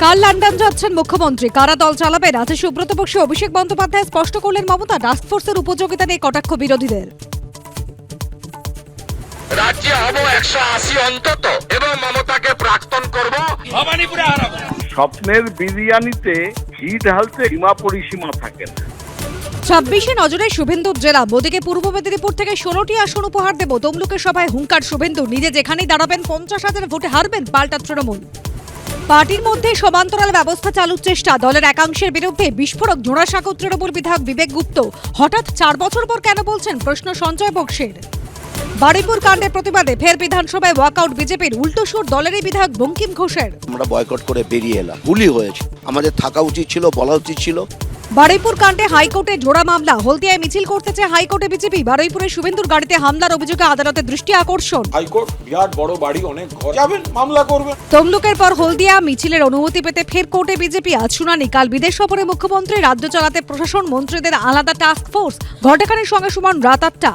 কাল লন্ডন যাচ্ছেন মুখ্যমন্ত্রী, কারা দল চালাবে রাজ্যে সুব্রত বক্সী অভিষেক বন্দ্যোপাধ্যায় স্পষ্ট করলেন মমতা। টাস্কফোর্সের উপযোগিতা নিয়ে কটাক্ষ বিরোধীদের। রাজ্যে হবো 180 অন্তত এবং মমতাকে প্রাক্তন করব, ভবানীপুরে হারাবো। স্বপ্নের বিরিয়ানিতে ঘি ঢালতে সীমা পরিসীমা থাকে না। 26শে নজরে শুভেন্দুর জেলা। মোদীকে পূর্ব মেদিনীপুর থেকে 16টি আসন উপহার দেব। তমলুকের সভায় হুঙ্কার শুভেন্দু, নিজে যেখানেই দাঁড়াবেন 50,000 ভোটে হারবেন, পাল্টা তৃণমূল। পার্টির মধ্যে সমান্তরাল ব্যবস্থা চালুর চেষ্টা, দলের একাংশের বিরুদ্ধে বিস্ফোরক। জোড়াসাঁকো তৃণমূল বিধায়ক বিবেক গুপ্ত হঠাৎ 4 বছর পর কেন বলছেন, প্রশ্ন সঞ্জয় বক্সীর। বারুইপুর কাণ্ডের প্রতিবাদে ফের বিধানসভায় ওয়াকআউট বিজেপির, উল্টো সুর দলেরই বিধায়ক বঙ্কিম ঘোষের। আমরা বয়কট করে বেরিয়ে এলাম, ভুলই হয়েছে, আমাদের থাকা উচিত ছিল, বলা উচিত ছিল। বারুইপুর কাণ্ডে হাইকোর্টে জোড়া মামলা, হলদিয়ায় মিছিল করতে চায় হাইকোর্টে বিজেপি। বারুইপুরে শুভেন্দুর গাড়িতে হামলার অভিযোগে আদালতের দৃষ্টি আকর্ষণ। হাইকোর্ট বিরাট বড় বাড়ি, অনেক ঘর, যাবেন মামলা করবেন। তমলুকের পর হলদিয়া মিছিলের অনুমতি পেতে ফের কোর্টে বিজেপি। আজ শুনানি। কাল বিদেশ সফরে মুখ্যমন্ত্রী, রাজ্য চালাতে প্রশাসন মন্ত্রীদের আলাদা টাস্ক ফোর্স। ঘণ্টাখানেক সঙ্গে সমান রাত 8টা।